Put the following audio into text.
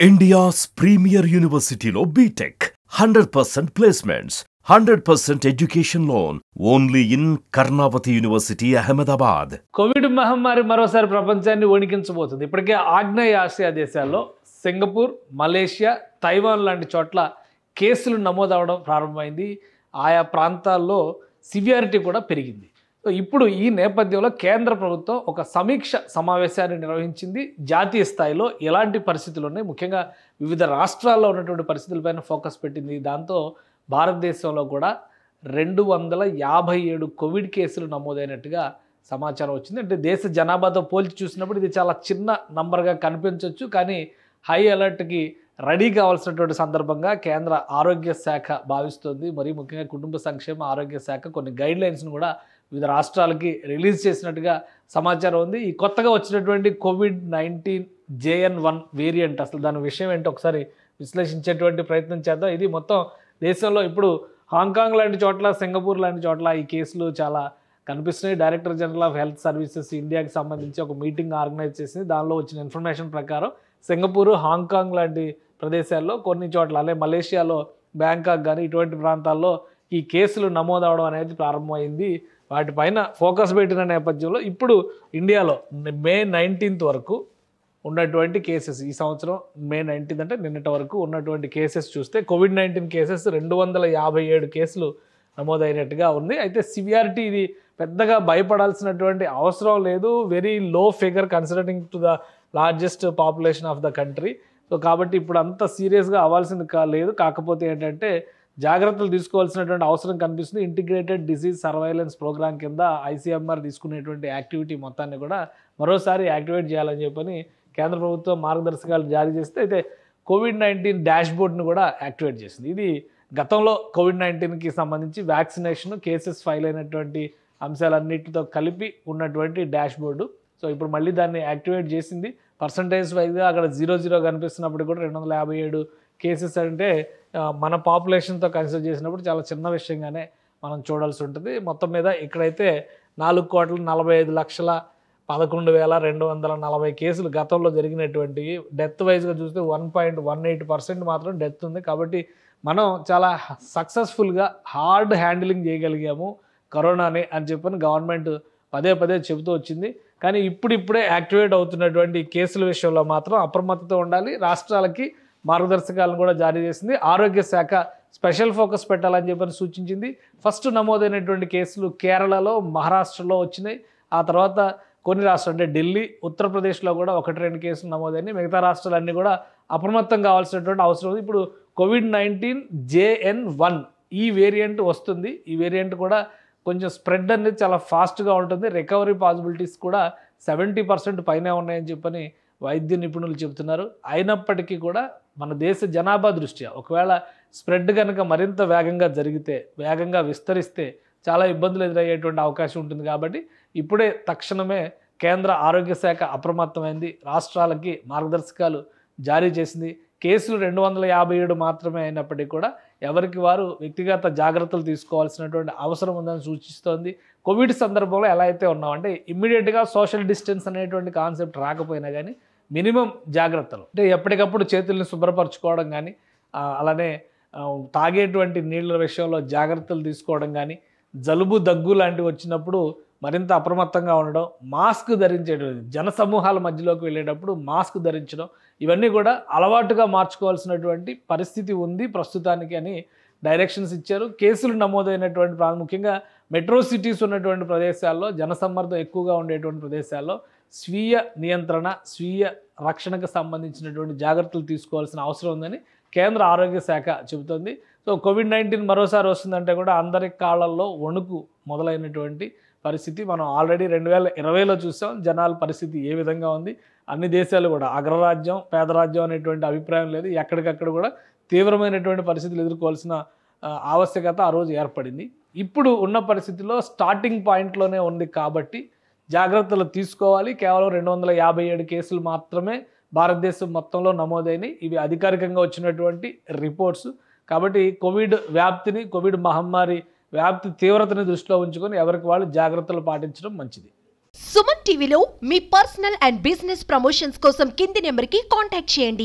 India's premier university lo BTech 100% placements, 100% education loan only in Karnavati University, Ahmedabad. Covid మహమ్మారి మరోసారి ప్రపంచాన్ని వణికించబోతుంది. ఇప్పటికే ఆగ్నేయ ఆసియా దేశాల్లో సింగపూర్, మలేషియా, తైవాన్ లాంటి చోట్ల కేసులు నమోదవడం ప్రారంభమైంది. ఆయా ప్రాంతాల్లో సివియారిటీ కూడా పెరిగింది. సో ఇప్పుడు ఈ నేపథ్యంలో కేంద్ర ప్రభుత్వం ఒక సమీక్ష సమావేశాన్ని నిర్వహించింది. జాతీయ స్థాయిలో ఎలాంటి పరిస్థితులు ఉన్నాయి, ముఖ్యంగా వివిధ రాష్ట్రాల్లో ఉన్నటువంటి పరిస్థితులపైన ఫోకస్ పెట్టింది. దాంతో భారతదేశంలో కూడా 257 కోవిడ్ కేసులు నమోదైనట్టుగా సమాచారం వచ్చింది. అంటే దేశ జనాభాతో పోల్చి చూసినప్పుడు ఇది చాలా చిన్న నంబర్గా కనిపించవచ్చు, కానీ హై అలర్ట్కి రెడీ కావాల్సినటువంటి సందర్భంగా కేంద్ర ఆరోగ్య శాఖ భావిస్తుంది. మరి ముఖ్యంగా కుటుంబ సంక్షేమ ఆరోగ్య శాఖ కొన్ని గైడ్లైన్స్ను కూడా వివిధ రాష్ట్రాలకి రిలీజ్ చేసినట్టుగా సమాచారం ఉంది. ఈ కొత్తగా వచ్చినటువంటి కోవిడ్-19 JN.1 వేరియంట్, అసలు దాని విషయం ఏంటో ఒకసారి విశ్లేషించేటువంటి ప్రయత్నం చేద్దాం. ఇది మొత్తం దేశంలో ఇప్పుడు హాంకాంగ్ లాంటి చోట్ల, సింగపూర్ లాంటి చోట్ల ఈ కేసులు చాలా కనిపిస్తున్నాయి. Director general of health services ఇండియాకి సంబంధించి ఒక మీటింగ్ ఆర్గనైజ్ చేసింది. దానిలో వచ్చిన ఇన్ఫర్మేషన్ ప్రకారం సింగపూర్, హాంకాంగ్ లాంటి ప్రదేశాల్లో కొన్ని చోట్ల, అలాగే మలేషియాలో బ్యాంకాక్ కానీ ఇటువంటి ప్రాంతాల్లో ఈ కేసులు నమోదవడం అనేది ప్రారంభమైంది. వాటిపైన ఫోకస్ పెట్టిన నేపథ్యంలో ఇప్పుడు ఇండియాలో మే 19th వరకు ఉన్నటువంటి కేసెస్, ఈ సంవత్సరం మే 19th అంటే నిన్నటి వరకు ఉన్నటువంటి కేసెస్ చూస్తే కోవిడ్-19 కేసెస్ 257 కేసులు నమోదైనట్టుగా ఉంది. అయితే సివియారిటీ ఇది పెద్దగా భయపడాల్సినటువంటి అవసరం లేదు. Very low figure considering to the largest population of the country. So కాబట్టి ఇప్పుడు అంత సీరియస్గా అవ్వాల్సింది లేదు. కాకపోతే ఏంటంటే జాగ్రత్తలు తీసుకోవాల్సినటువంటి అవసరం కనిపిస్తుంది. ఇంటిగ్రేటెడ్ డిసీజ్ సర్వైలెన్స్ ప్రోగ్రామ్ కింద ICMR తీసుకునేటువంటి యాక్టివిటీ మొత్తాన్ని కూడా మరోసారి యాక్టివేట్ చేయాలని చెప్పని కేంద్ర ప్రభుత్వం మార్గదర్శకాలు జారీ చేస్తే, అయితే కోవిడ్-19 డాష్ బోర్డ్ను కూడా యాక్టివేట్ చేసింది. ఇది గతంలో కోవిడ్-19కి సంబంధించి వ్యాక్సినేషన్, కేసెస్ ఫైల్ అయినటువంటి అంశాలన్నిటితో కలిపి ఉన్నటువంటి డాష్ బోర్డు. సో ఇప్పుడు మళ్ళీ దాన్ని యాక్టివేట్ చేసింది. పర్సంటేజ్ వైజ్గా అక్కడ 0 కనిపిస్తున్నప్పుడు కూడా 257 కేసెస్ అంటే మన పాపులేషన్తో కన్సిడర్ చేసినప్పుడు చాలా చిన్న విషయంగానే మనం చూడాల్సి ఉంటుంది. మొత్తం మీద ఇక్కడైతే 4,45,11,240 కేసులు గతంలో జరిగినటువంటివి. డెత్ వైజ్గా చూస్తే 1.18% మాత్రం డెత్ ఉంది. కాబట్టి మనం చాలా సక్సెస్ఫుల్గా హార్డ్ హ్యాండిలింగ్ చేయగలిగాము కరోనాని అని చెప్పని గవర్నమెంట్ పదే పదే చెబుతూ వచ్చింది. కానీ ఇప్పుడిప్పుడే యాక్టివేట్ అవుతున్నటువంటి కేసుల విషయంలో మాత్రం అప్రమత్తతో ఉండాలి. రాష్ట్రాలకి మార్గదర్శకాలను కూడా జారీ చేసింది. ఆరోగ్య శాఖ స్పెషల్ ఫోకస్ పెట్టాలని చెప్పని సూచించింది. ఫస్ట్ నమోదైనటువంటి కేసులు కేరళలో, మహారాష్ట్రలో వచ్చినాయి. ఆ తర్వాత కొన్ని రాష్ట్రాలు అంటే ఢిల్లీ, ఉత్తరప్రదేశ్లో కూడా 1-2 కేసులు నమోదైనాయి. మిగతా రాష్ట్రాలన్నీ కూడా అప్రమత్తం కావాల్సినటువంటి అవసరం ఉంది. ఇప్పుడు కోవిడ్-19 JN.1 ఈ వేరియంట్ వస్తుంది. ఈ వేరియంట్ కూడా కొంచెం స్ప్రెడ్ అనేది చాలా ఫాస్ట్గా ఉంటుంది. రికవరీ పాసిబిలిటీస్ కూడా 70% పైనే ఉన్నాయని చెప్పని వైద్య నిపుణులు చెబుతున్నారు. అయినప్పటికీ కూడా మన దేశ జనాభా దృష్ట్యా ఒకవేళ స్ప్రెడ్ కనుక మరింత వేగంగా జరిగితే, వేగంగా విస్తరిస్తే చాలా ఇబ్బందులు ఎదురయ్యేటువంటి అవకాశం ఉంటుంది. కాబట్టి ఇప్పుడే తక్షణమే కేంద్ర ఆరోగ్య శాఖ అప్రమత్తమైంది. రాష్ట్రాలకి మార్గదర్శకాలు జారీ చేసింది. కేసులు 257 మాత్రమే అయినప్పటికీ కూడా ఎవరికి వారు వ్యక్తిగత జాగ్రత్తలు తీసుకోవాల్సినటువంటి అవసరం ఉందని సూచిస్తోంది. కోవిడ్ సందర్భంలో ఎలా అయితే ఉన్నామంటే ఇమ్మీడియట్గా సోషల్ డిస్టెన్స్ అనేటువంటి కాన్సెప్ట్ రాకపోయినా కానీ మినిమం జాగ్రత్తలు అంటే ఎప్పటికప్పుడు చేతుల్ని శుభ్రపరచుకోవడం కానీ, అలానే తాగేటువంటి నీళ్ళ విషయంలో జాగ్రత్తలు తీసుకోవడం కానీ, జలుబు దగ్గు లాంటివి వచ్చినప్పుడు మరింత అప్రమత్తంగా ఉండడం, మాస్క్ ధరించేటువంటి, జనసమూహాల మధ్యలోకి వెళ్ళేటప్పుడు మాస్క్ ధరించడం, ఇవన్నీ కూడా అలవాటుగా మార్చుకోవాల్సినటువంటి పరిస్థితి ఉంది ప్రస్తుతానికి అని డైరెక్షన్స్ ఇచ్చారు. కేసులు నమోదైనటువంటి ముఖ్యంగా మెట్రో సిటీస్ ఉన్నటువంటి ప్రదేశాల్లో, జనసమ్మర్దం ఎక్కువగా ఉండేటువంటి ప్రదేశాల్లో స్వీయ నియంత్రణ, స్వీయ రక్షణకు సంబంధించినటువంటి జాగ్రత్తలు తీసుకోవాల్సిన అవసరం ఉందని కేంద్ర ఆరోగ్య శాఖ చెబుతోంది. సో కోవిడ్-19 మరోసారి వస్తుందంటే కూడా అందరి కాళ్ళల్లో వణుకు మొదలైనటువంటి పరిస్థితి మనం ఆల్రెడీ 2020లో చూసాం. జనాల పరిస్థితి ఏ విధంగా ఉంది. అన్ని దేశాలు కూడా అగ్రరాజ్యం, పేదరాజ్యం అనేటువంటి అభిప్రాయం లేదు. ఎక్కడికక్కడ కూడా తీవ్రమైనటువంటి పరిస్థితులు ఎదుర్కోవాల్సిన ఆవశ్యకత ఆ రోజు ఏర్పడింది. ఇప్పుడు ఉన్న పరిస్థితిలో స్టార్టింగ్ పాయింట్లోనే ఉంది కాబట్టి జాగ్రత్తలు తీసుకోవాలి. కేవలం 257 కేసులు మాత్రమే భారతదేశం మొత్తంలో నమోదైనవి. ఇవి అధికారికంగా వచ్చినటువంటి రిపోర్ట్స్. కాబట్టి కోవిడ్ వ్యాప్తిని, కోవిడ్ మహమ్మారి వ్యాప్తి తీవ్రతని దృష్టిలో ఉంచుకొని ఎవరికి వాళ్ళు జాగ్రత్తలు పాటించడం మంచిది. సుమన్ టీవీలో మీ పర్సనల్ అండ్ బిజినెస్ ప్రమోషన్స్ కోసం కింది నెంబర్కి కాంటాక్ట్ చేయండి.